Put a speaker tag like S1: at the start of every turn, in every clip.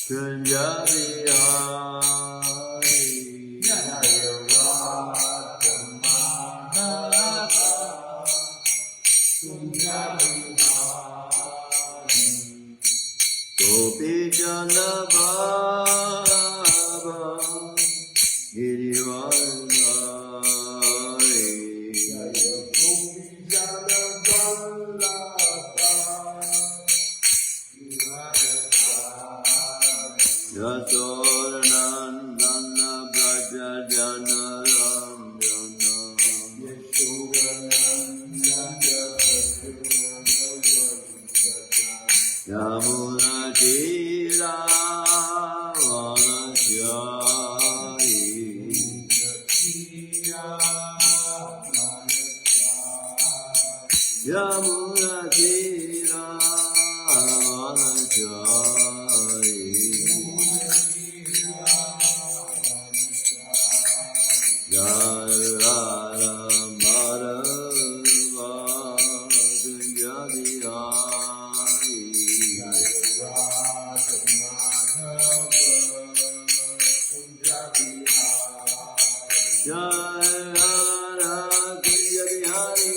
S1: Punjabi Hari Gopi Jana Baba Girivaradhari Yasoranandana Braja Jana Ram Jana Yamuna Tira Vanachari Yamuna Tira Vanachari Jaya Mara Punjabi Hari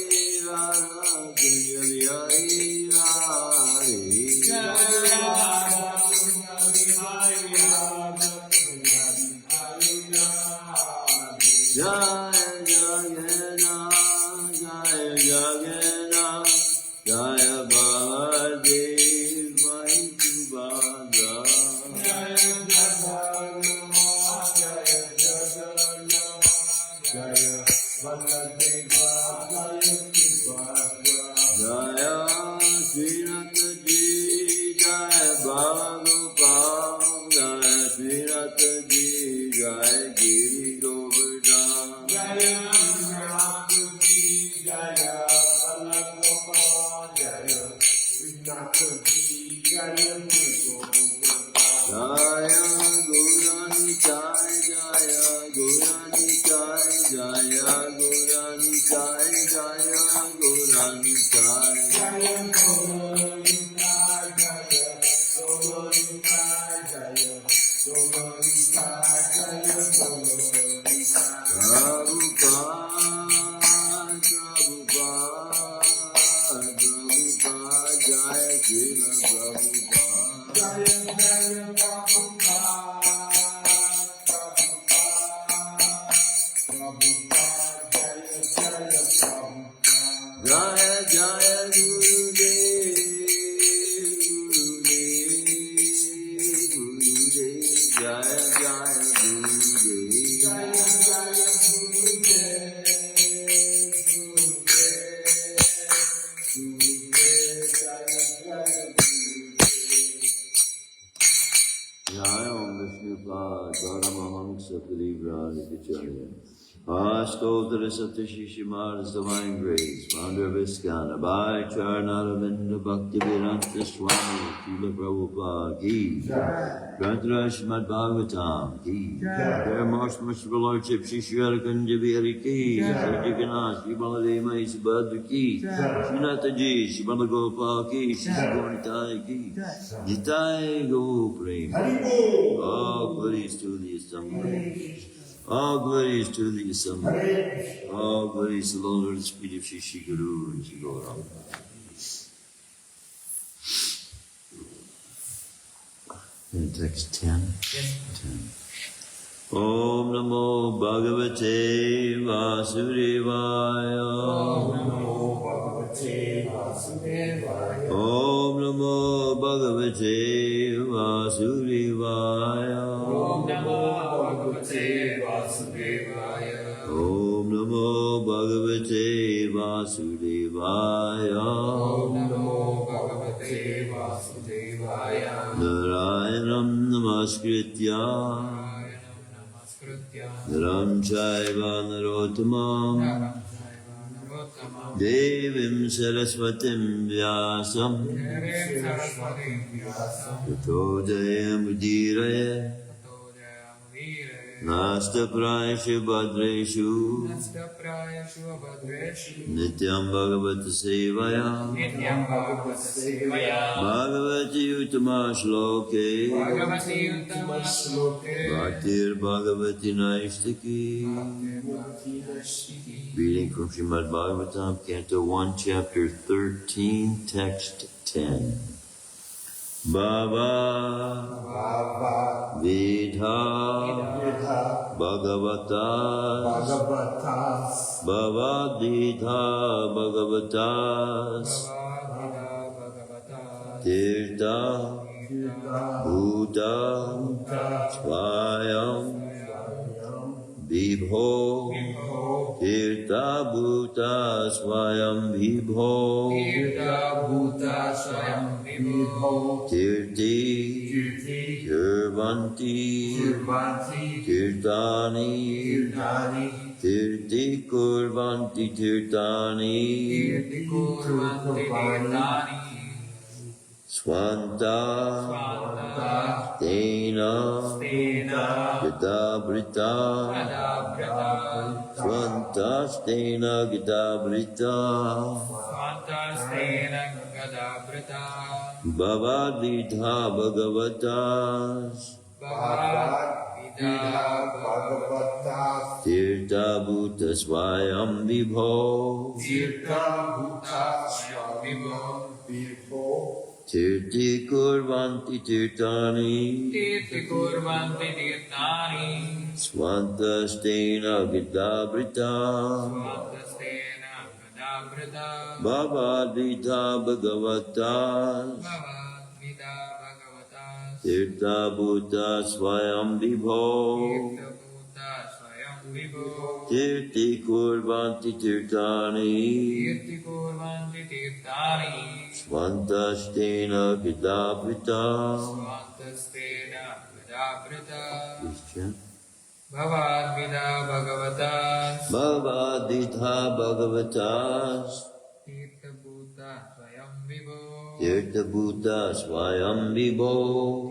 S1: Jaya Baladev Mai Subhadra Jaya Srinath Ji Jaya Bhagopal Jaya Srinath Ji Jaya Giri Govardhan Jaya Gaurani Chai Jaya Gaurani Chai Jaya Gaurani Chai Jaya Gaurani Chai Prabhupada Jaya Srila Jaya Jaya Gurudev Gurudev Jaya Jaya Jaya Om Vishnu Pad Gauramahamsa Parivrajacharya Astotra Satyashishimar Divine Grace, founder of ISKCON, Abhay Charnaravinda Bhaktivedanta Swami, Srila Prabhupada Ki, Granthara Shrimadbhagavatam Ki, Their Most Merciful Lordship, Shri Shriarakunja Bihari Ki, Shri Jagannath, Shri Baladeva Subhadra Ki, Shri Nataji, Shri Balagopal Ki, Shri Gauritai Ki, Jitai Go Prem. All glories to the Assembly. All glories to the Assembly. All glories to the Lord, Spirit of Shri Guru and Shri Gauranga. In text 10. 10. Om Namo Bhagavate Vasudevaya.
S2: Om Namo Bhagavate Vasudevaya.
S1: Om Namo Bhagavate Vasudevaya.
S2: Om Namo Bhagavate Vasudevaya.
S1: Om Namo Bhagavate Vasudevaya.
S2: Om Namo Bhagavate Vasudevaya.
S1: Narayanam Namaskritya Naram Chaiva Narottamam Devim Saraswatim Vyasam Tato Jayamudiraye Nasta prayashu bhadreshu
S2: Nastaprayashu abhadreshu
S1: Nityam bhagavata sevaya
S2: Nityam bhagavata sevaya
S1: Bhagavati uttama shloke
S2: Bhagavati uttama shloke
S1: Bhaktir bhagavati naistaki. Reading from Shrimadbhagavatam, Canto 1, Chapter 13, Text 10. Bhava Vidha Bhagavatas Bhavadidha Bhagavatas Tirtha Bhuta Swayam Vibho Tirtha Bhuta Swayam Vibho Tirti Kirvanti Tirtani Tirti Kurvanti Tirtani Swanta Tena Gadabrita Swanta Stena Gadabrita Bhavadidha Bhagavatas Tirtha Bhuta Swayam Vibho Tirti Kurvanti Tirtani Swanta Stena Gadabrita Bhavadidha Bhagavatas Tirtha Bhuta Swayam Vibho Tirti Kurvanti Tirtani Swanta Stena Gadabrita. Please chant.
S2: Bhavadvidha Bhagavatas
S1: Bhavadidha Bhagavatas
S2: Tirtha Bhuta Swayam Vibho
S1: Tirtha Bhuta Swayam Vibho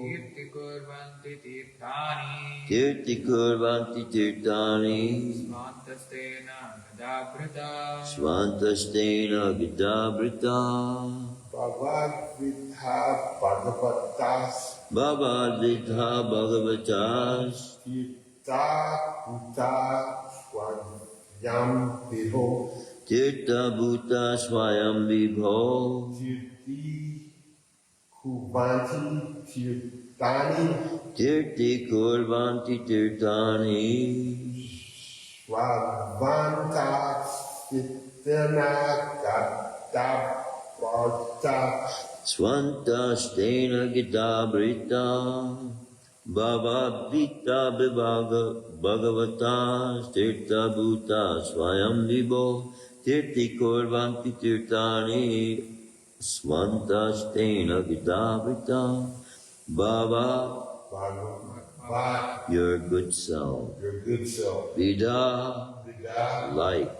S2: Kirti Kurvanti Tirthani
S1: Tirti Kurvanti Tirtani
S2: Swanta Stena Gadabrita
S1: Swanta Stena Gadabrita
S3: Bhagavad-Gita
S1: Bhavadidha Bhagavatas
S3: Tirtha Bhuta Swayam Vibho
S1: Tirtha Bhuta Swayam Vibho
S3: Tirti Kurvanti Tirthani
S1: Tirti Kurvanti Tirtani
S3: Swavanta Stena Gadabrita
S1: Swanta Stena Gadabrita Bhavadidha Bhagavatas Tirtha Bhuta Swayam Vibho Tirti Kurvanti Tirtani Swanta Stena Gadabrita Bhava your good self
S3: your good self.
S1: Vidha
S3: Vidha,
S1: like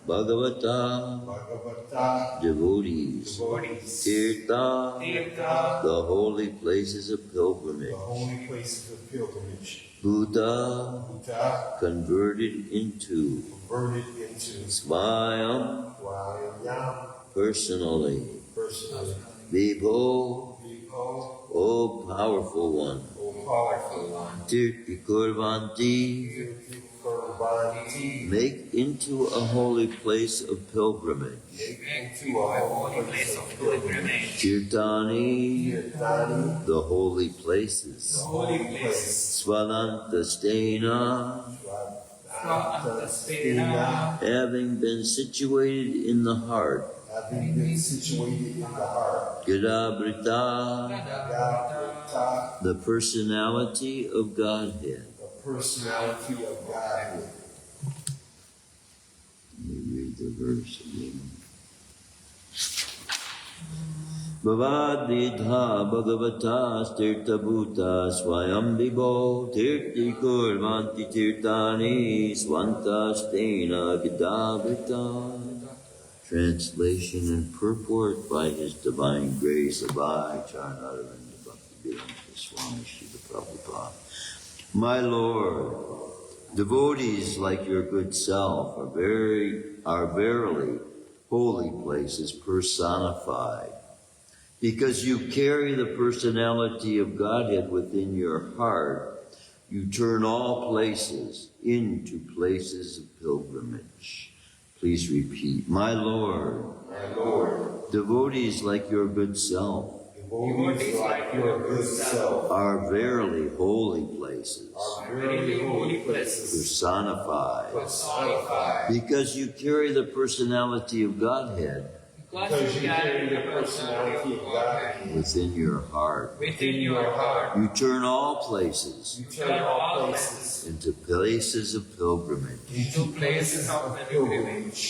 S1: Bhagavata
S3: Bhagavata,
S1: devotees Tirtha the holy places of pilgrimage
S3: the holy places of pilgrimage.
S1: Buddha
S3: Buddha,
S1: converted into
S3: converted into
S1: Swayam
S3: Swayam,
S1: personally
S3: personally.
S1: Vibho
S3: Vibho,
S1: O powerful one
S3: O powerful one.
S1: Tirti Kurvanti
S3: Tirti Kurvanti,
S1: make into a holy place of pilgrimage
S3: make into a holy place of pilgrimage.
S1: Tirtani
S3: Tirthani,
S1: the holy places
S3: the holy places.
S1: Svananta Stena
S3: Swatastena,
S1: having been situated in the heart
S3: having been situated in the heart.
S1: Gadabrita
S3: Gadabrita,
S1: the personality of Godhead.
S3: the personality of Godhead.
S1: Let me read the verse again. Bhavadidha Bhagavatas Tirtha Bhuta Swayam Vibho Tirti Kurvanti Tirtani Swanta Stena Gadabrita. Translation and purport by His Divine Grace Abhay Charnaravinda Bhaktivedanta Swami Srila Prabhupada. My Lord, devotees like your good self are verily holy places personified, because you carry the personality of Godhead within your heart. You turn all places into places of pilgrimage. Please repeat. My Lord, devotees like your good self
S3: Devotees like your good self
S1: are verily holy places personified, because you carry the personality of Godhead
S2: Because you carry the personality of Godhead
S1: within your heart. You turn all places into places of pilgrimage.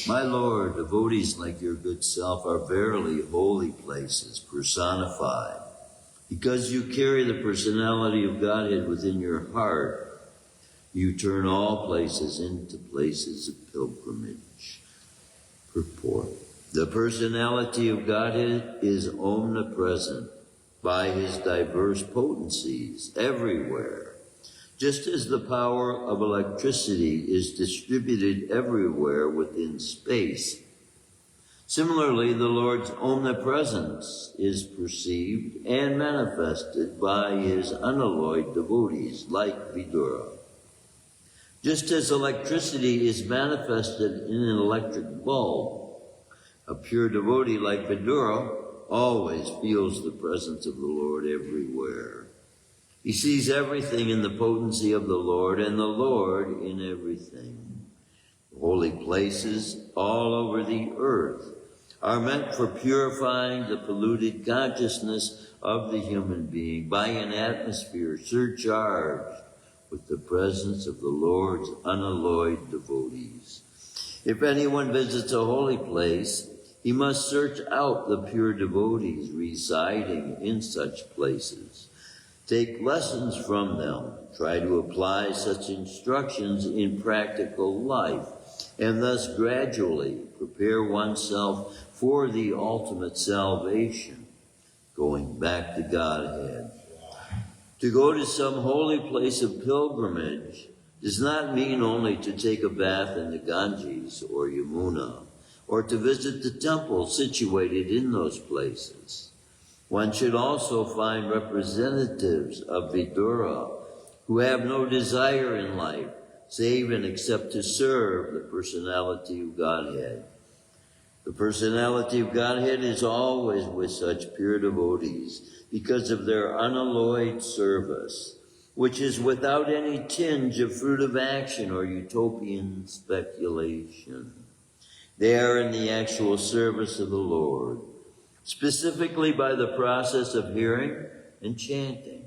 S1: My Lord, devotees like your good self are verily holy places personified. Because you carry the personality of Godhead within your heart, you turn all places into places of pilgrimage. Purport. The personality of Godhead is omnipresent by his diverse potencies everywhere. Just as the power of electricity is distributed everywhere within space, similarly the Lord's omnipresence is perceived and manifested by his unalloyed devotees like Vidura. Just as electricity is manifested in an electric bulb, a pure devotee like Vidura always feels the presence of the Lord everywhere. He sees everything in the potency of the Lord, and the Lord in everything. The holy places all over the earth are meant for purifying the polluted consciousness of the human being by an atmosphere surcharged with the presence of the Lord's unalloyed devotees. If anyone visits a holy place, he must search out the pure devotees residing in such places. Take lessons from them. Try to apply such instructions in practical life, and thus gradually prepare oneself for the ultimate salvation, going back to Godhead. To go to some holy place of pilgrimage does not mean only to take a bath in the Ganges or Yamuna, or to visit the temples situated in those places. One should also find representatives of Vidura who have no desire in life save and except to serve the personality of Godhead. The personality of Godhead is always with such pure devotees because of their unalloyed service, which is without any tinge of fruitive action or utopian speculation. They are in the actual service of the Lord, specifically by the process of hearing and chanting.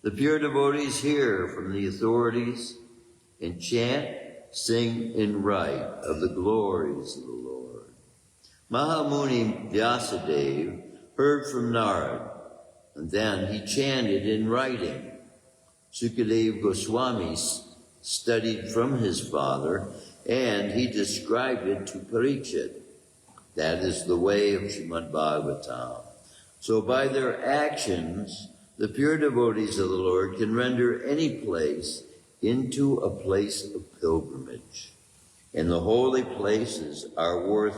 S1: The pure devotees hear from the authorities and chant, sing, and write of the glories of the Lord. Mahamuni Vyasadeva heard from Narad, and then he chanted in writing. Sukadeva Goswami studied from his father, and he described it to Parikshit. That is the way of Shrimadbhagavatam. So by their actions, the pure devotees of the Lord can render any place into a place of pilgrimage. And the holy places are worth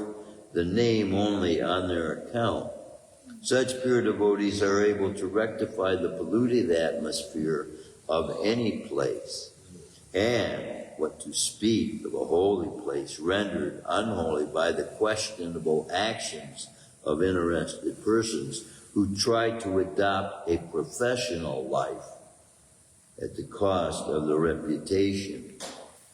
S1: the name only on their account. Such pure devotees are able to rectify the polluted atmosphere of any place. And what to speak of a holy place rendered unholy by the questionable actions of interested persons who try to adopt a professional life at the cost of the reputation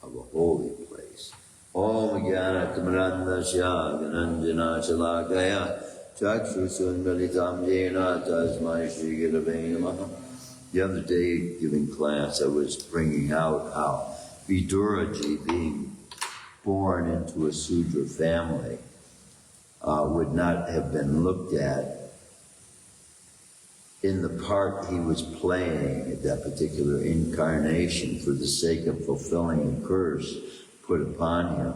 S1: of a holy place. Om Jnana Tamarandasya Gananjana Shalakaya Chakshusundalitam Jena Tasmai Shri Gurave Namaha. The other day, giving class, I was bringing out how Viduraji, being born into a Sudra family, would not have been looked at in the part he was playing at that particular incarnation for the sake of fulfilling a curse put upon him.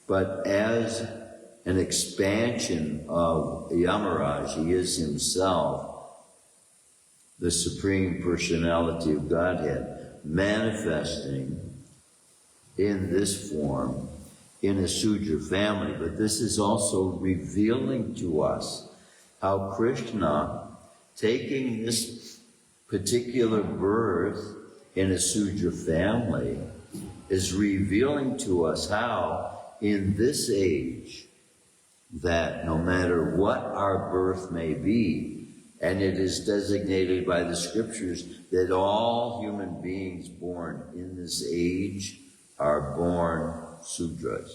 S1: But as an expansion of Yamaraj, he is himself the Supreme Personality of Godhead, manifesting in this form in a Sudra family. But this is also revealing to us how Krishna, taking this particular birth in a Sudra family, is revealing to us how in this age that no matter what our birth may be, and it is designated by the scriptures that all human beings born in this age are born Sudras.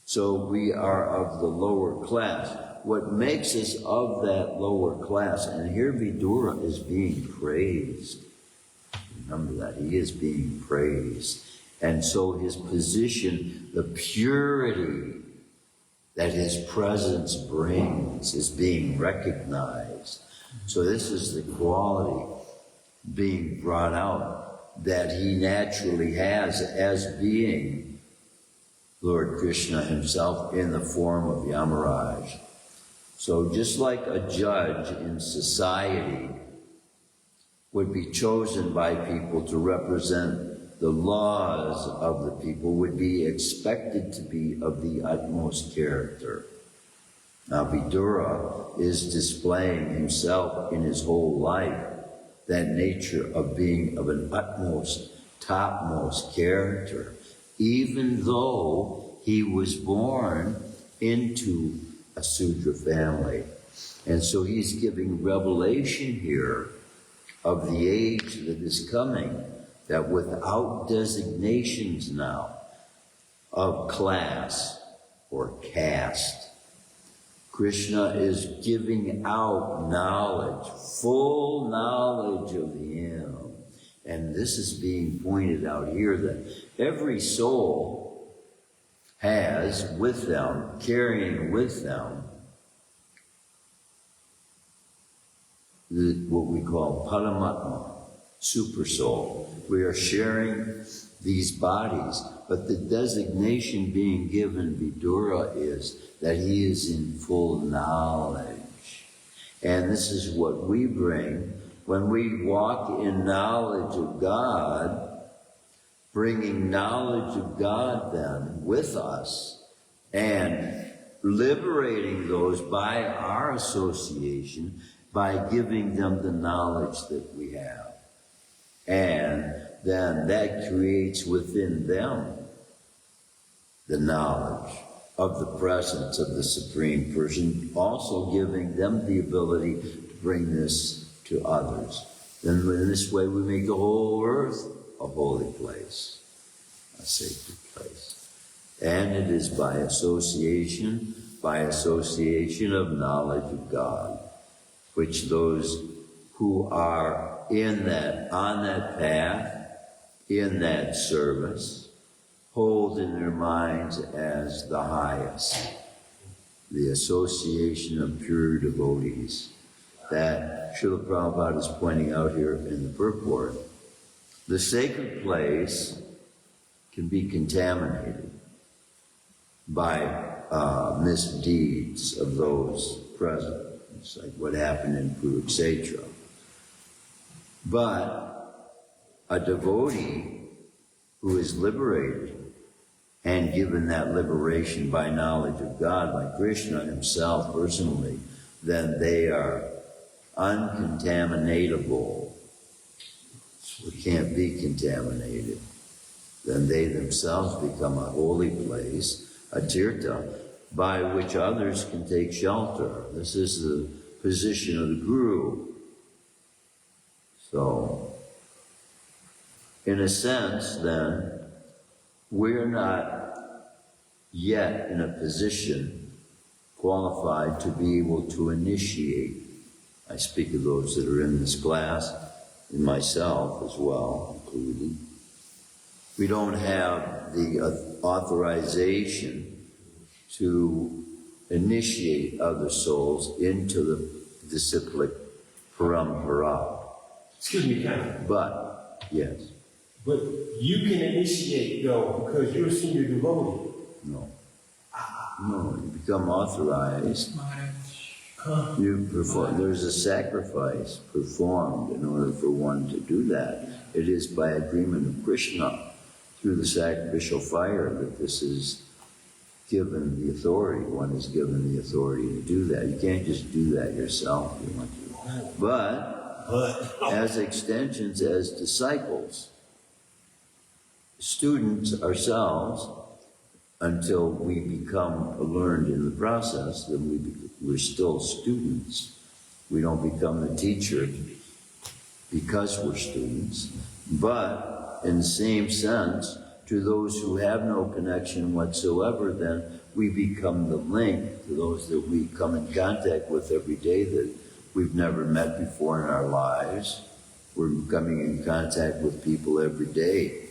S1: So we are of the lower class. What makes us of that lower class, and here Vidura is being praised. Remember that, he is being praised. And so his position, the purity that his presence brings is being recognized. So this is the quality being brought out that he naturally has as being Lord Krishna himself in the form of Yamaraj. So just like a judge in society would be chosen by people to represent the laws of the people, would be expected to be of the utmost character. Now Vidura is displaying himself in his whole life, that nature of being of an utmost, topmost character, even though he was born into a Sudra family. And so he's giving revelation here of the age that is coming, that without designations now of class or caste, Krishna is giving out knowledge, full knowledge of him. And this is being pointed out here, that every soul has with them, carrying with them, what we call Paramatma, super soul. We are sharing these bodies, but the designation being given Vidura is that he is in full knowledge. And this is what we bring when we walk in knowledge of God, bringing knowledge of God then with us, and liberating those by our association, by giving them the knowledge that we have. And then that creates within them the knowledge of the presence of the Supreme Person, also giving them the ability to bring this to others. Then in this way we make the whole earth a holy place, a sacred place. And it is by association of knowledge of God, which those who are in that, on that path, in that service, hold in their minds as the highest, the association of pure devotees, that Srila Prabhupada is pointing out here in the purport. The sacred place can be contaminated by misdeeds of those present. It's like what happened in Kurukshetra. But a devotee who is liberated and given that liberation by knowledge of God, by Krishna himself personally, then they are uncontaminatable. So they can't be contaminated. Then they themselves become a holy place, a tirtha, by which others can take shelter. This is the position of the Guru. So, in a sense, then, we're not yet in a position qualified to be able to initiate. I speak of those that are in this class, and myself as well included. We don't have the authorization to initiate other souls into the disciplic parampara.
S2: Excuse me, Ken.
S1: But, yes.
S2: But you can initiate, though, because you're a senior devotee.
S1: No. No, you become authorized There's a sacrifice performed in order for one to do that. It is by agreement of Krishna through the sacrificial fire that this is given the authority. One is given the authority to do that. You can't just do that yourself if you want to. But as extensions, as disciples, students ourselves, until we become learned in the process, then we're still students. We don't become the teacher because we're students. But in the same sense, to those who have no connection whatsoever, then we become the link to those that we come in contact with every day that we've never met before in our lives. We're coming in contact with people every day.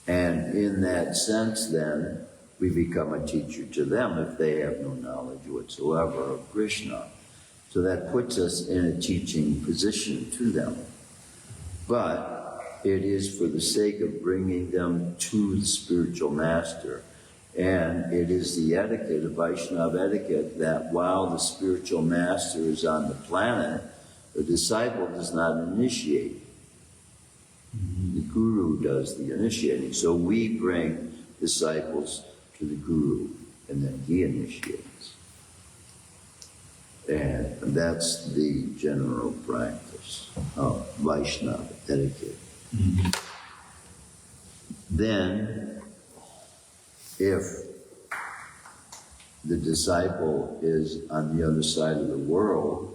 S1: And in that sense, then, we become a teacher to them if they have no knowledge whatsoever of Krishna. So that puts us in a teaching position to them. But it is for the sake of bringing them to the spiritual master. And it is the etiquette, the Vaishnava etiquette, that while the spiritual master is on the planet, the disciple does not initiate. The guru does the initiating. So we bring disciples to the guru, and then he initiates. And that's the general practice of Vaishnava etiquette. Mm-hmm. Then, if the disciple is on the other side of the world,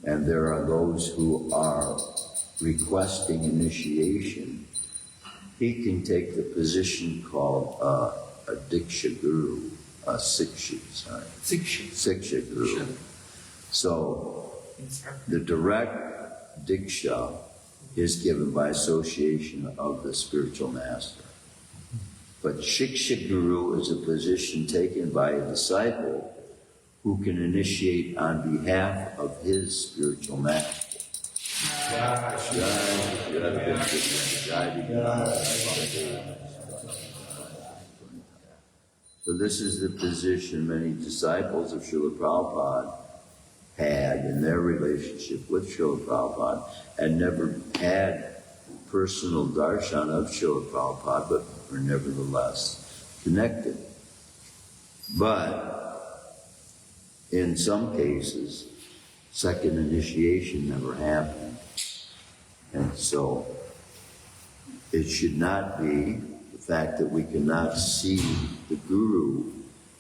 S1: and there are those who are requesting initiation, he can take the position called a Diksha Guru, a Siksha Guru. So the direct Diksha is given by association of the spiritual master. But Shiksha Guru is a position taken by a disciple who can initiate on behalf of his spiritual master. So this is the position many disciples of Srila Prabhupada had in their relationship with Srila Prabhupada, and never had personal darshan of Srila Prabhupada, but were nevertheless connected. But in some cases, second initiation never happened. And so it should not be the fact that we cannot see the Guru,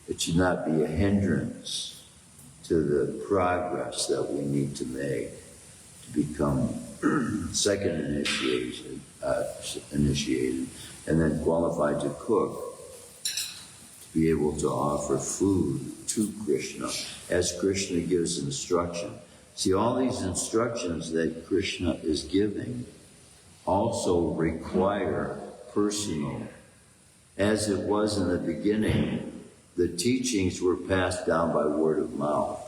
S1: it should not be a hindrance to the progress that we need to make to become second initiated, and then qualified to cook, to be able to offer food to Krishna, as Krishna gives instruction. See, all these instructions that Krishna is giving also require personal. As it was in the beginning, the teachings were passed down by word of mouth.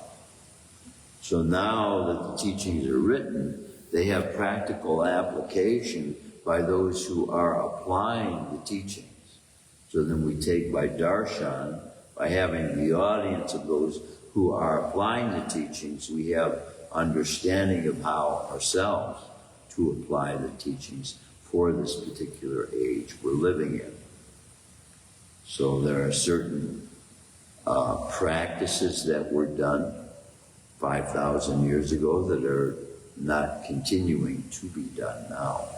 S1: So now that the teachings are written, they have practical application by those who are applying the teachings. So then we take by darshan, by having the audience of those who are applying the teachings, we have understanding of how ourselves to apply the teachings for this particular age we're living in. So there are certain practices that were done 5,000 years ago that are not continuing to be done now.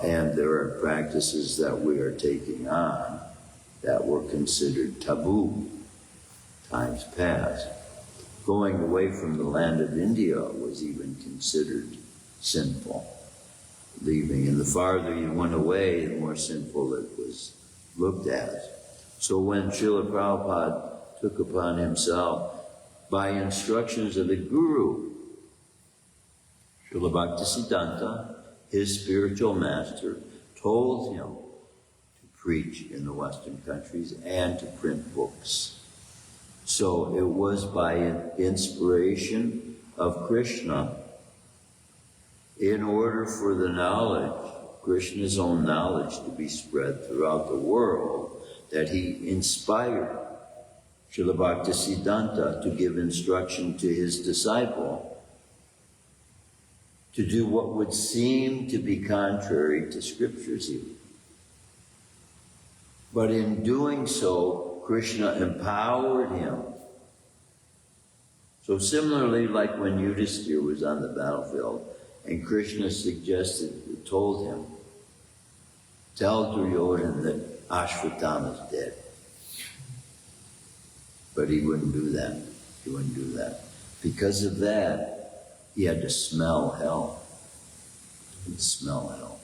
S1: And there are practices that we are taking on that were considered taboo times past. Going away from the land of India was even considered sinful. Leaving, and the farther you went away, the more sinful it was looked at. So when Srila Prabhupada took upon himself, by instructions of the Guru, Srila Bhaktisiddhanta, his spiritual master, told him to preach in the Western countries and to print books. So it was by inspiration of Krishna, in order for the knowledge, Krishna's own knowledge, to be spread throughout the world, that he inspired Srila Bhaktisiddhanta to give instruction to his disciple to do what would seem to be contrary to scriptures even. But in doing so, Krishna empowered him. So similarly, like when Yudhisthira was on the battlefield, and Krishna told him, tell Duryodhana that Ashwatthama is dead. But he wouldn't do that. He wouldn't do that. Because of that, he had to smell hell. He'd smell hell.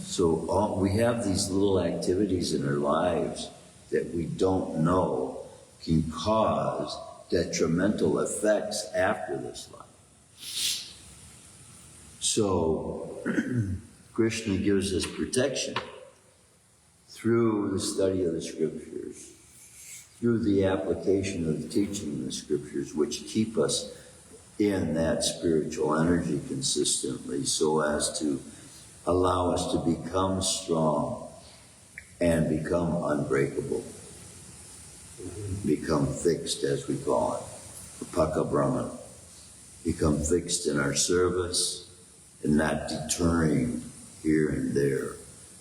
S1: So we have these little activities in our lives that we don't know can cause detrimental effects after this life. So Krishna gives us protection through the study of the scriptures, through the application of the teaching of the scriptures, which keep us in that spiritual energy consistently so as to allow us to become strong and become unbreakable, become fixed, as we call it, Apaka Brahman, become fixed in our service and not deterring here and there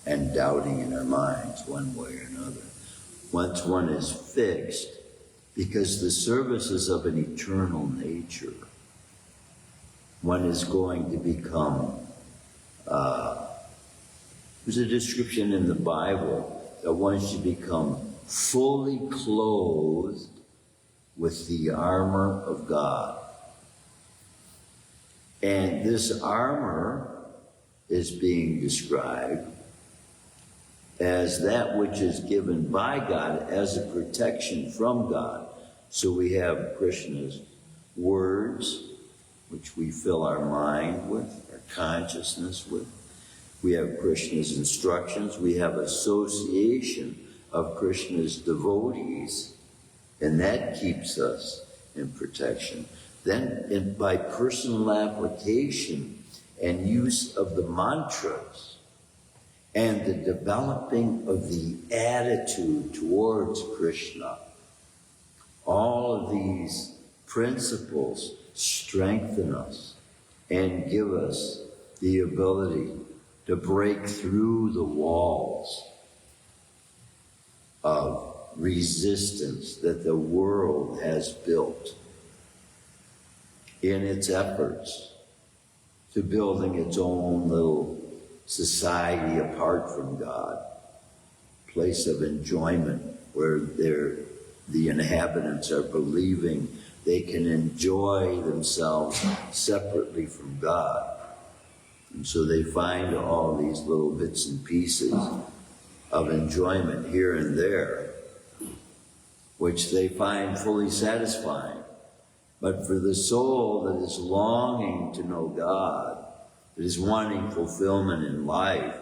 S1: and doubting in our minds one way or another. Once one is fixed, because the service is of an eternal nature, one is going to become, there's a description in the Bible that one should become fully clothed with the armor of God. And this armor is being described as that which is given by God as a protection from God. So we have Krishna's words, which we fill our mind with, our consciousness with. We have Krishna's instructions. We have association of Krishna's devotees, and that keeps us in protection. Then by personal application and use of the mantras and the developing of the attitude towards Krishna, all of these principles strengthen us and give us the ability to break through the walls of resistance that the world has built in its efforts to building its own little society apart from God, place of enjoyment where the inhabitants are believing they can enjoy themselves separately from God. And so they find all these little bits and pieces of enjoyment here and there, which they find fully satisfying. But for the soul that is longing to know God, that is wanting fulfillment in life,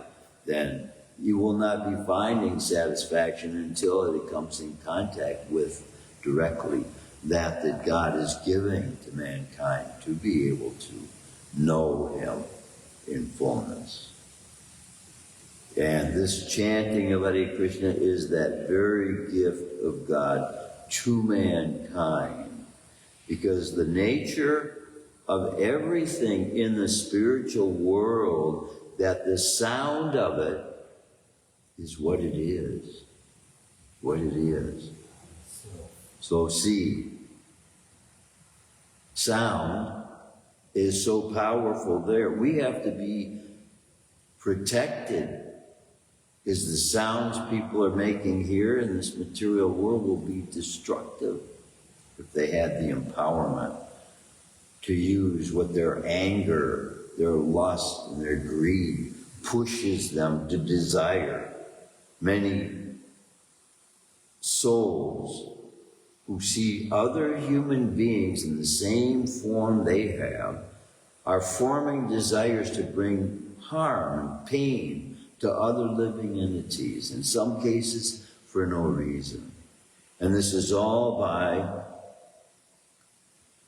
S1: then you will not be finding satisfaction until it comes in contact with directly that God is giving to mankind to be able to know Him in fullness. And this chanting of Hare Krishna is that very gift of God to mankind, because the nature of everything in the spiritual world, that the sound of it is what it is. What it is. So see, sound is so powerful there. We have to be protected, because the sounds people are making here in this material world will be destructive if they had the empowerment to use what their anger, their lust, and their greed pushes them to desire. Many souls who see other human beings in the same form they have are forming desires to bring harm and pain to other living entities, in some cases for no reason. And this is all by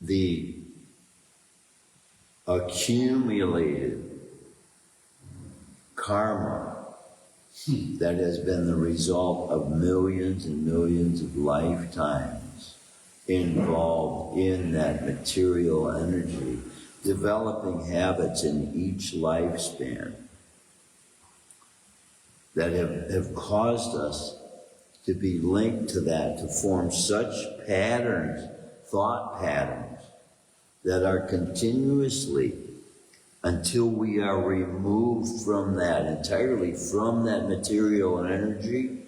S1: the accumulated karma that has been the result of millions and millions of lifetimes involved in that material energy, developing habits in each lifespan that have caused us to be linked to that, to form such patterns, thought patterns, that are continuously, until we are removed from that, entirely from that material energy,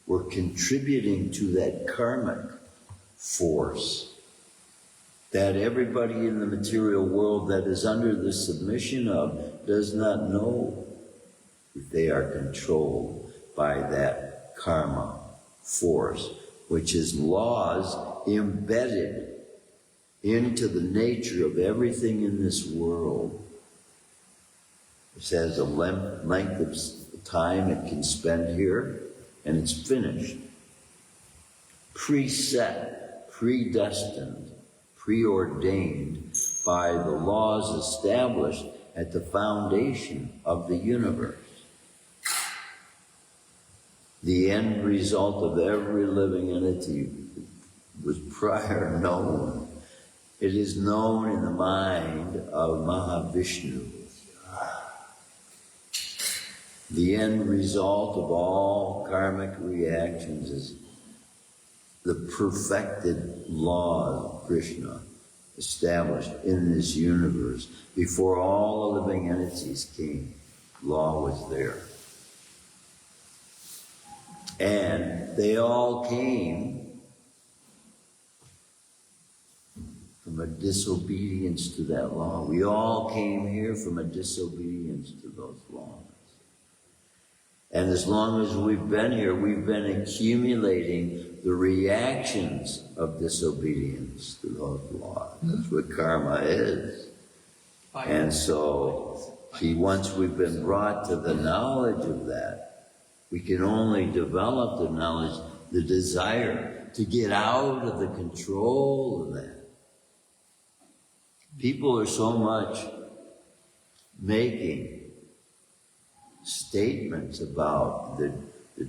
S1: we're contributing to that karmic force that everybody in the material world that is under the submission of does not know that they are controlled by that karma force, which is laws embedded into the nature of everything in this world. It says a length of time it can spend here, and it's finished. Preset, predestined, preordained by the laws established at the foundation of the universe. The end result of every living entity was prior known. It is known in the mind of Mahavishnu. The end result of all karmic reactions is the perfected law of Krishna established in this universe. Before all the living entities came, law was there. And they all came from a disobedience to that law. We all came here from a disobedience to those laws. And as long as we've been here, we've been accumulating the reactions of disobedience to those laws. That's what karma is. And so, see, once we've been brought to the knowledge of that, we can only develop the knowledge, the desire to get out of the control of that. People are so much making statements about the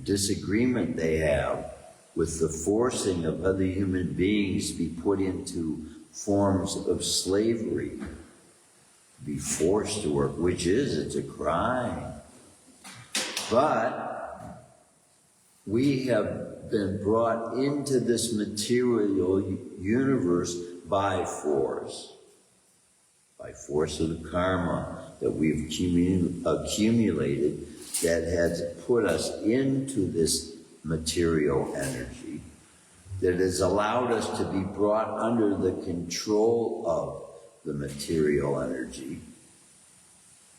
S1: disagreement they have with the forcing of other human beings to be put into forms of slavery, to be forced to work, it's a crime. But we have been brought into this material universe by force of the karma that we've accumulated that has put us into this material energy, that has allowed us to be brought under the control of the material energy.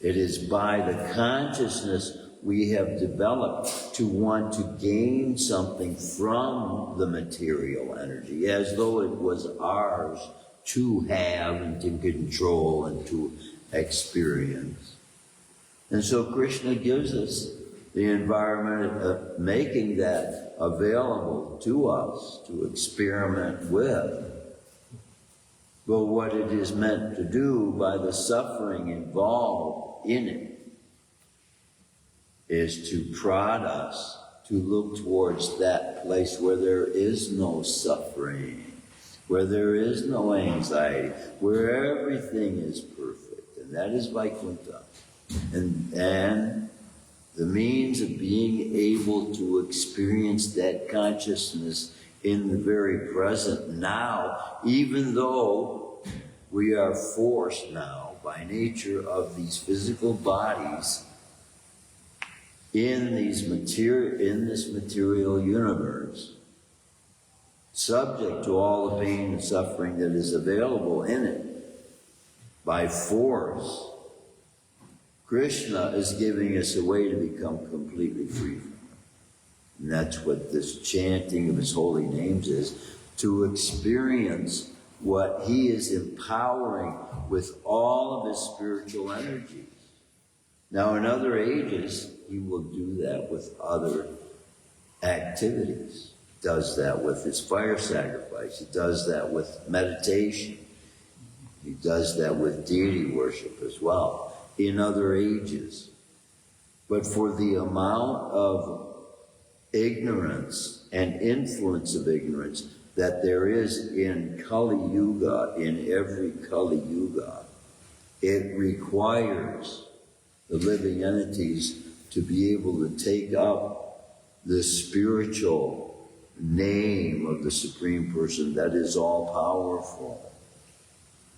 S1: It is by the consciousness we have developed to want to gain something from the material energy, as though it was ours to have and to control and to experience. And so Krishna gives us the environment of making that available to us to experiment with. But what it is meant to do by the suffering involved in it is to prod us to look towards that place where there is no suffering, where there is no anxiety, where everything is perfect, and that is Vaikuntha. And the means of being able to experience that consciousness in the very present now, even though we are forced now by nature of these physical bodies in this material universe, subject to all the pain and suffering that is available in it by force. Krishna is giving us a way to become completely free from it. And that's what this chanting of his holy names is, to experience what he is empowering with all of his spiritual energies. Now, in other ages, he will do that with other activities. He does that with his fire sacrifice. He does that with meditation. He does that with deity worship as well. In other ages. but for the amount of ignorance and influence of ignorance that there is in Kali Yuga, in every Kali Yuga, it requires the living entities to be able to take up the spiritual name of the Supreme Person that is all-powerful,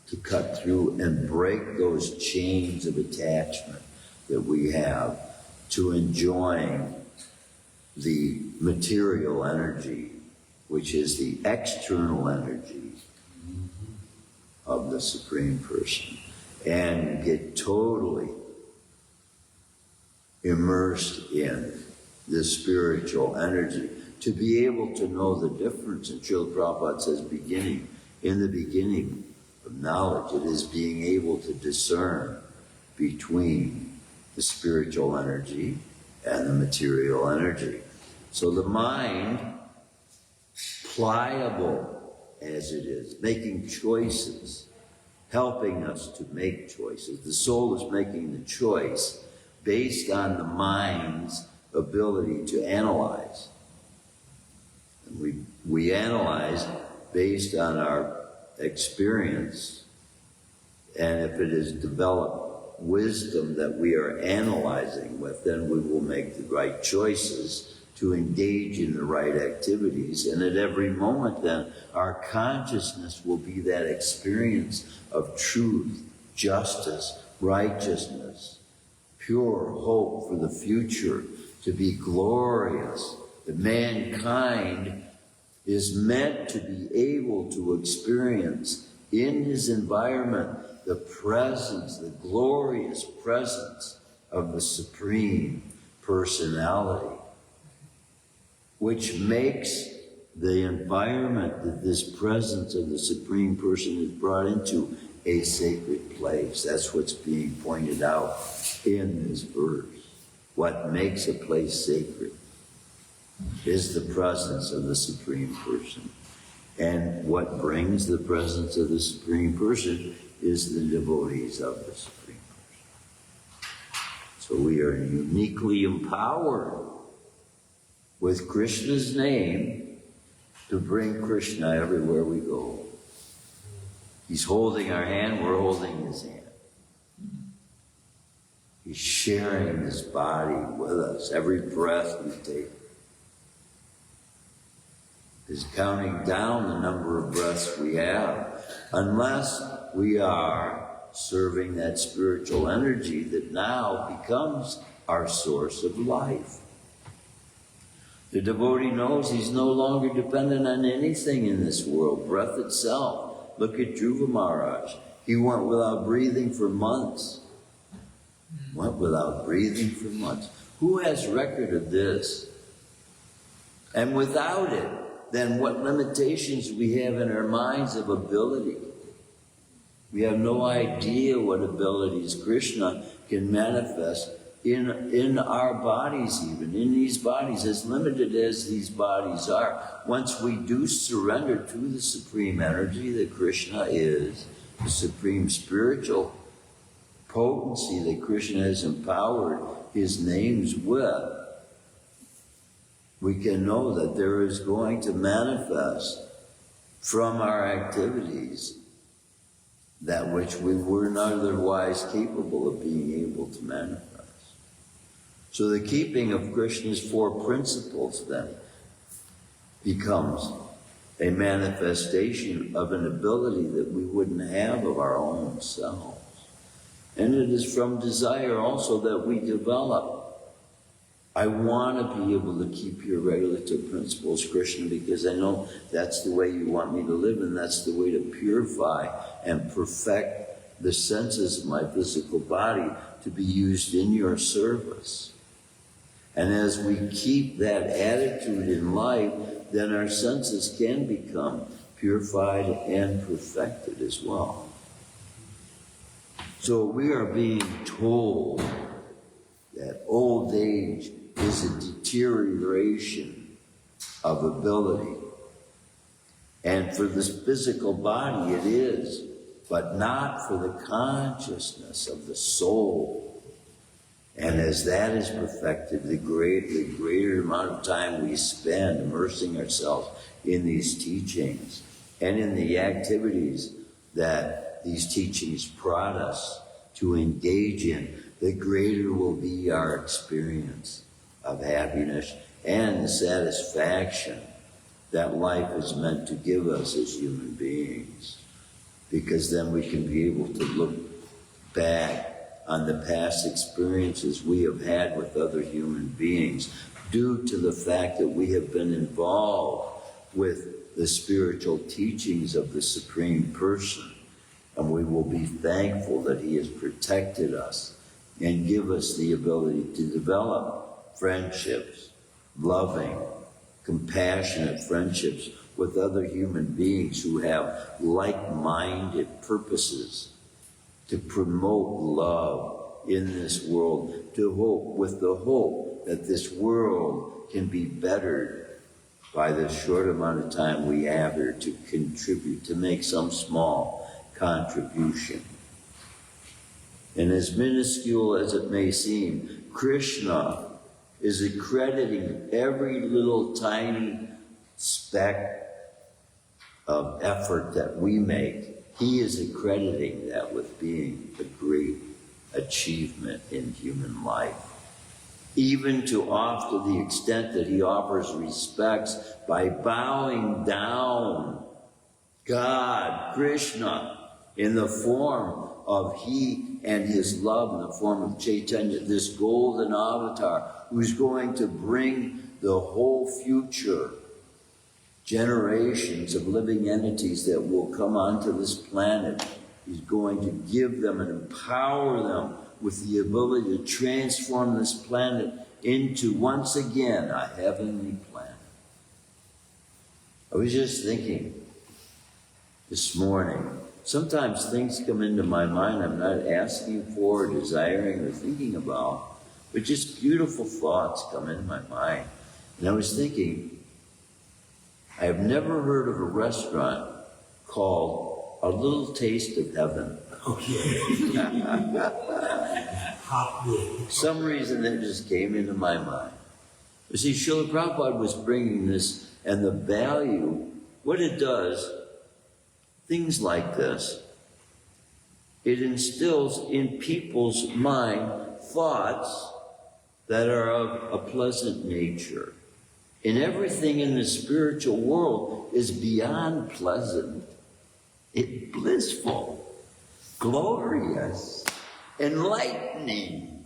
S1: to cut through and break those chains of attachment that we have to enjoying the material energy, which is the external energy of the Supreme Person, and get totally immersed in the spiritual energy, to be able to know the difference. And Srila Prabhupada says, in the beginning of knowledge, it is being able to discern between the spiritual energy and the material energy. So the mind, pliable as it is, making choices, helping us to make choices. The soul is making the choice based on the mind's ability to analyze. And we analyze based on our experience, and if it is developed wisdom that we are analyzing with, then we will make the right choices to engage in the right activities. And at every moment then, our consciousness will be that experience of truth, justice, righteousness, pure hope for the future, to be glorious. That mankind is meant to be able to experience in his environment the presence, the glorious presence of the Supreme Personality, which makes the environment that this presence of the Supreme Person is brought into a sacred place. That's what's being pointed out in this verse. What makes a place sacred is the presence of the Supreme Person. And what brings the presence of the Supreme Person is the devotees of the Supreme Person. So we are uniquely empowered with Krishna's name to bring Krishna everywhere we go. He's holding our hand, we're holding his hand. He's sharing his body with us. Every breath we take is counting down the number of breaths we have, unless we are serving that spiritual energy that now becomes our source of life. The devotee knows he's no longer dependent on anything in this world, breath itself. Look at Dhruva Maharaj. He went without breathing for months. Went without breathing for months. Who has record of this? And without it, then what limitations we have in our minds of ability. We have no idea what abilities Krishna can manifest in our bodies, even in these bodies, as limited as these bodies are. Once we do surrender to the supreme energy that Krishna is, the supreme spiritual potency that Krishna has empowered his names with, we can know that there is going to manifest from our activities that which we were not otherwise capable of being able to manifest. So the keeping of Krishna's four principles then becomes a manifestation of an ability that we wouldn't have of our own selves. And it is from desire also that we develop. I want to be able to keep your regulative principles, Krishna, because I know that's the way you want me to live, and that's the way to purify and perfect the senses of my physical body to be used in your service. And as we keep that attitude in life, then our senses can become purified and perfected as well. So we are being told that old age is a deterioration of ability. And for this physical body it is, but not for the consciousness of the soul And as that is perfected, the greater amount of time we spend immersing ourselves in these teachings and in the activities that these teachings prod us to engage in, the greater will be our experience of happiness and the satisfaction that life is meant to give us as human beings. Because then we can be able to look back on the past experiences we have had with other human beings due to the fact that we have been involved with the spiritual teachings of the Supreme Person. And we will be thankful that he has protected us and give us the ability to develop friendships, loving, compassionate friendships with other human beings who have like-minded purposes to promote love in this world, with the hope that this world can be bettered by the short amount of time we have here to contribute, to make some small contribution. And as minuscule as it may seem, Krishna is accrediting every little tiny speck of effort that we make. He is accrediting that with being a great achievement in human life. Even to the extent that he offers respects by bowing down God, Krishna, in the form of he and his love, in the form of Chaitanya, this golden avatar, who's going to bring the whole future generations of living entities that will come onto this planet. He's going to give them and empower them with the ability to transform this planet into, once again, a heavenly planet. I was just thinking this morning, sometimes things come into my mind I'm not asking for, desiring, or thinking about, but just beautiful thoughts come into my mind. And I was thinking, I have never heard of a restaurant called A Little Taste of Heaven.
S3: Okay.
S1: Some reason that just came into my mind. You see, Srila Prabhupada was bringing this, and the value, what it does, things like this, it instills in people's mind thoughts that are of a pleasant nature. And everything in the spiritual world is beyond pleasant. It's blissful, glorious, enlightening,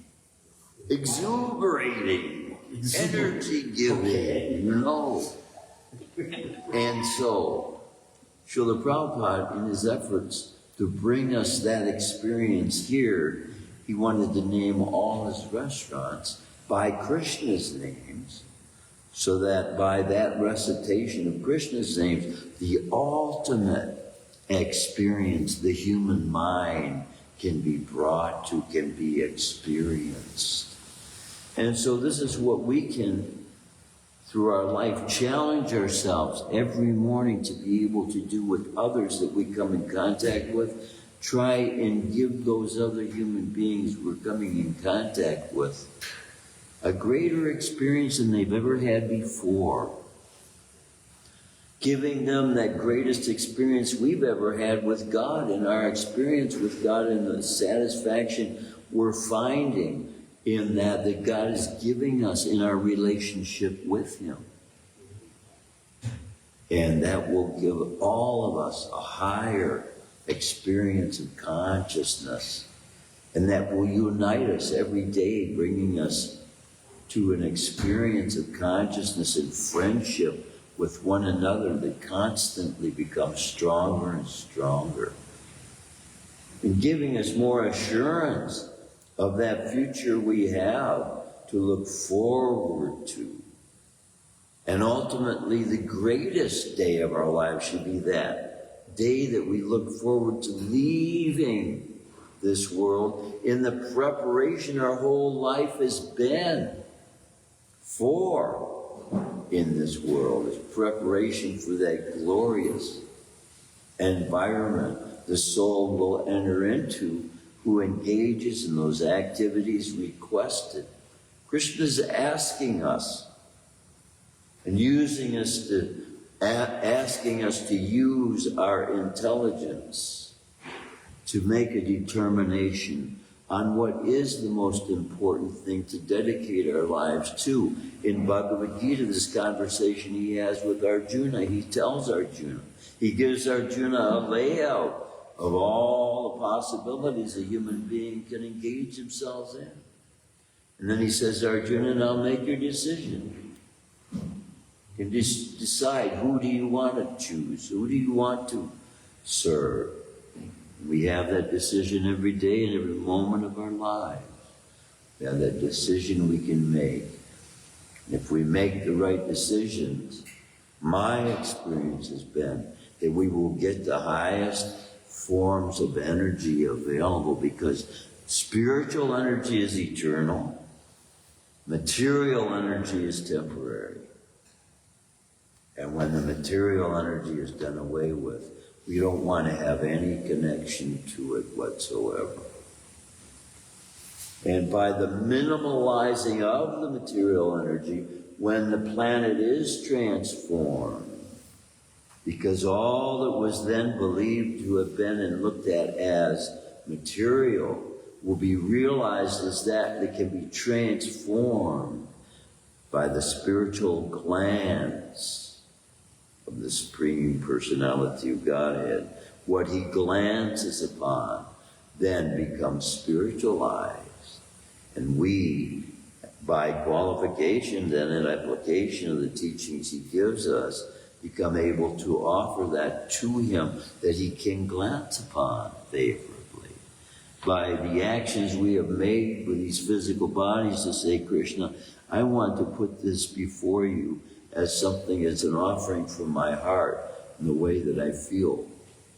S1: exuberating, energy-giving, And so, Srila Prabhupada, in his efforts to bring us that experience here, he wanted to name all his restaurants by Krishna's names, so that by that recitation of Krishna's names, the ultimate experience the human mind can be brought to, can be experienced. And so this is what we can, through our life, challenge ourselves every morning to be able to do with others that we come in contact with. Try and give those other human beings we're coming in contact with a greater experience than they've ever had before. Giving them that greatest experience we've ever had with God, and our experience with God and the satisfaction we're finding in that God is giving us in our relationship with Him. And that will give all of us a higher experience of consciousness, and that will unite us every day, bringing us to an experience of consciousness and friendship with one another that constantly becomes stronger and stronger, and giving us more assurance of that future we have to look forward to. And ultimately, the greatest day of our lives should be that day that we look forward to leaving this world in the preparation our whole life has been for in this world, is preparation for that glorious environment the soul will enter into who engages in those activities requested. Krishna is asking us and asking us to use our intelligence to make a determination on what is the most important thing to dedicate our lives to. In Bhagavad Gita, this conversation he has with Arjuna, he tells Arjuna, he gives Arjuna a layout of all the possibilities a human being can engage themselves in. And then he says, Arjuna, now make your decision. You can just decide, who do you want to choose? Who do you want to serve? We have that decision every day and every moment of our lives. We have that decision we can make. If we make the right decisions, my experience has been that we will get the highest forms of energy available, because spiritual energy is eternal, material energy is temporary. And when the material energy is done away with, we don't want to have any connection to it whatsoever. And by the minimalizing of the material energy, when the planet is transformed, because all that was then believed to have been and looked at as material will be realized as that can be transformed by the spiritual glance of the Supreme Personality of Godhead. What he glances upon then becomes spiritualized. And we, by qualification then and application of the teachings he gives us, become able to offer that to him that he can glance upon favorably. By the actions we have made with these physical bodies to say, Krishna, I want to put this before you as something, as an offering from my heart, in the way that I feel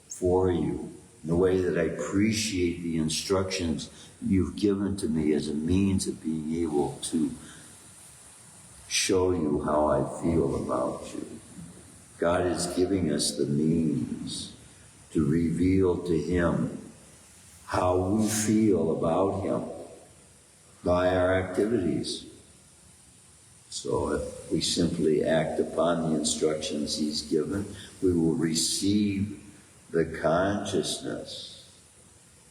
S1: for you, in the way that I appreciate the instructions you've given to me as a means of being able to show you how I feel about you. God is giving us the means to reveal to him how we feel about him by our activities. So if we simply act upon the instructions he's given, we will receive the consciousness.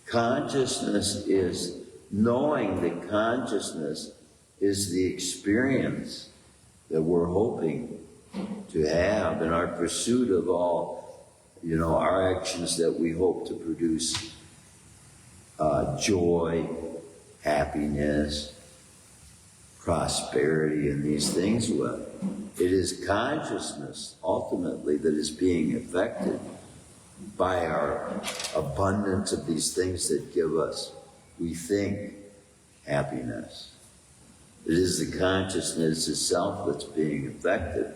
S1: Consciousness is knowing that consciousness is the experience that we're hoping to have in our pursuit of all, our actions that we hope to produce joy, happiness, prosperity, and these things with. It is consciousness, ultimately, that is being affected by our abundance of these things that give us, we think, happiness. It is the consciousness itself that's being affected.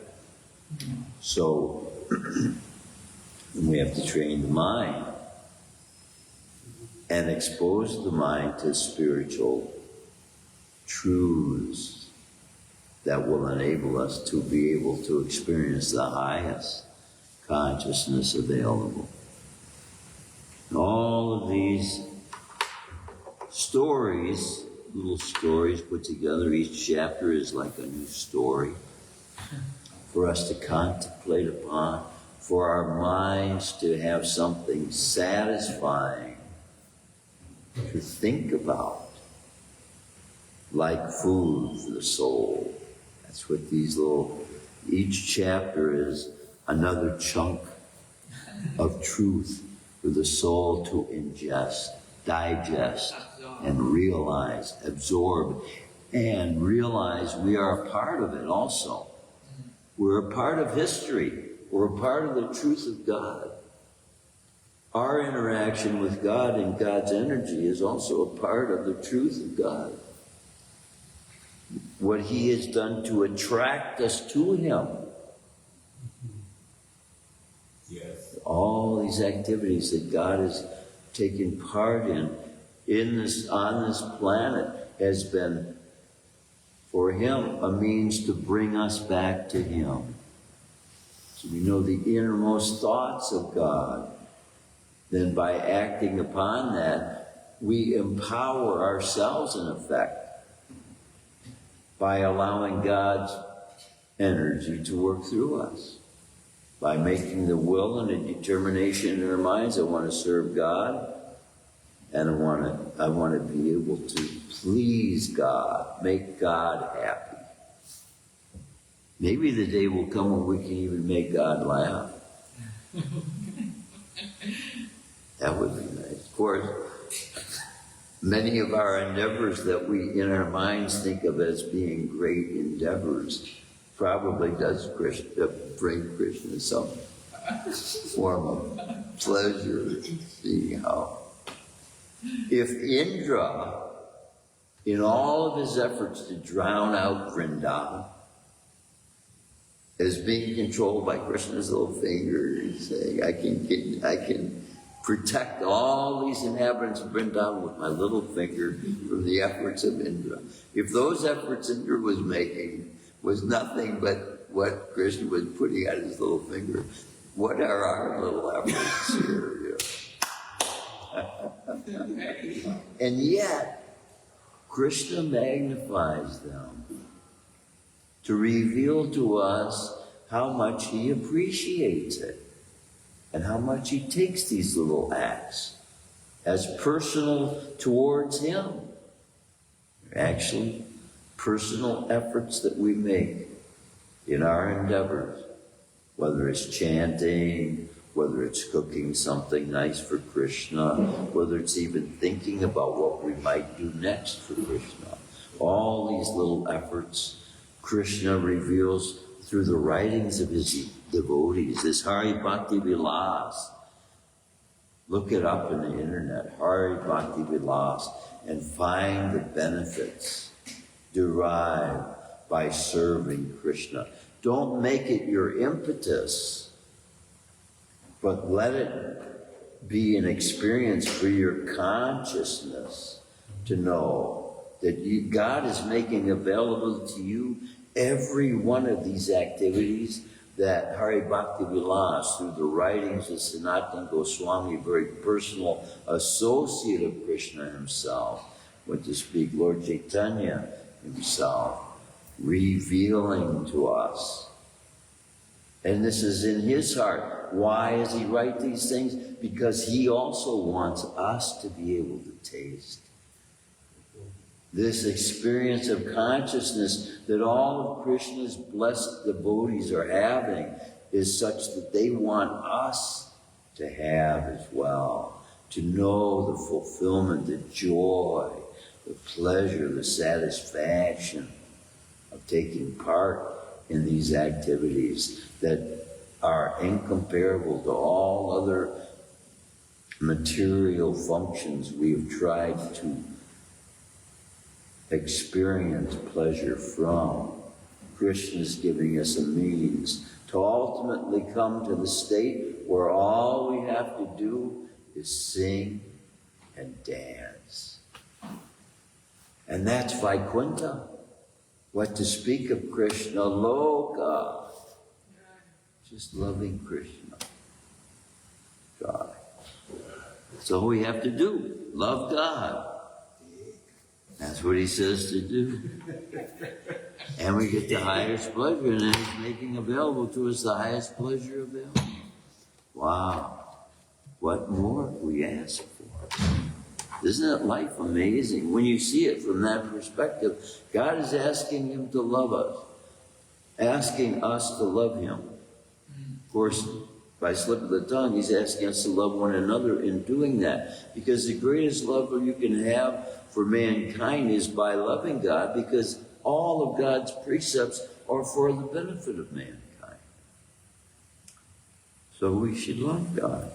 S1: So, we have to train the mind and expose the mind to spiritual truths that will enable us to be able to experience the highest consciousness available. And all of these stories, little stories put together, each chapter is like a new story for us to contemplate upon, for our minds to have something satisfying to think about, like food for the soul. That's what each chapter is another chunk of truth for the soul to ingest, digest, and realize, absorb, and realize we are a part of it also. We're a part of history. We're a part of the truth of God. Our interaction with God and God's energy is also a part of the truth of God. What he has done to attract us to him.
S3: Yes.
S1: All these activities that God has taken part in on this planet has been, for him, a means to bring us back to him. So we know the innermost thoughts of God. Then by acting upon that, we empower ourselves in effect by allowing God's energy to work through us, by making the will and a determination in our minds. I want to serve God, and I want to be able to please God, make God happy. Maybe the day will come when we can even make God laugh. That would be nice. Of course, many of our endeavors that we in our minds think of as being great endeavors probably does bring Krishna some form of pleasure, seeing how. If Indra, in all of his efforts to drown out Vrindavan, is being controlled by Krishna's little finger, he's saying, I can protect all these inhabitants of Vrindavan with my little finger from the efforts of Indra. If those efforts Indra was making was nothing but what Krishna was putting out his little finger, what are our little efforts here? And yet, Krishna magnifies them to reveal to us how much he appreciates it and how much he takes these little acts as personal towards him. Actually, personal efforts that we make in our endeavors, whether it's chanting, whether it's cooking something nice for Krishna, whether it's even thinking about what we might do next for Krishna. All these little efforts Krishna reveals through the writings of his devotees. This Hari Bhakti Vilas. Look it up in the internet, Hari Bhakti Vilas, and find the benefits derived by serving Krishna. Don't make it your impetus, but let it be an experience for your consciousness to know that God is making available to you every one of these activities that Hari Bhakti Vilas, through the writings of Sanatana Goswami, a very personal associate of Krishna himself, went to speak, Lord Chaitanya himself, revealing to us. And this is in his heart. Why does he write these things? Because he also wants us to be able to taste this experience of consciousness that all of Krishna's blessed devotees are having is such that they want us to have as well, to know the fulfillment, the joy, the pleasure, the satisfaction of taking part in these activities that are incomparable to all other material functions we've tried to experience pleasure from. Krishna's giving us a means to ultimately come to the state where all we have to do is sing and dance. And that's Vaikuntha. What to speak of Krishna Loka? Just loving Krishna. God. That's all we have to do. Love God. That's what he says to do. And we get the highest pleasure, and then he's making available to us the highest pleasure available. Wow. What more we ask for? Isn't that life amazing? When you see it from that perspective, God is asking him to love us, asking us to love him. Of course, by slip of the tongue, he's asking us to love one another in doing that. Because the greatest love you can have for mankind is by loving God, because all of God's precepts are for the benefit of mankind. So we should love God.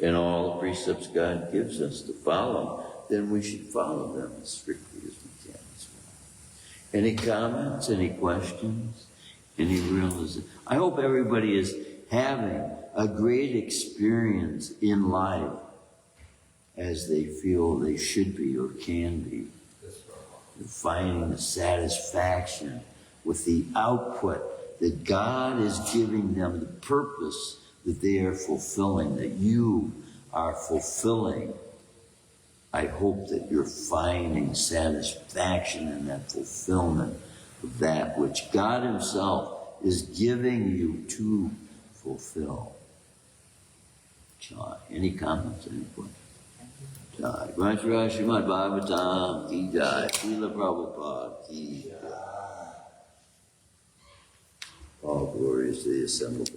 S1: And all the precepts God gives us to follow, then we should follow them as strictly as we can as well. Any comments, any questions, any realization? I hope everybody is having a great experience in life as they feel they should be or can be. Finding the satisfaction with the output that God is giving them, the purpose that they are fulfilling, that you are fulfilling I hope that you're finding satisfaction in that fulfillment of that which God Himself is giving you to fulfill. Any comments, any questions? Shrimadbhagavatam ki jai, Srila Prabhupada ki jai. All glories to the assembled.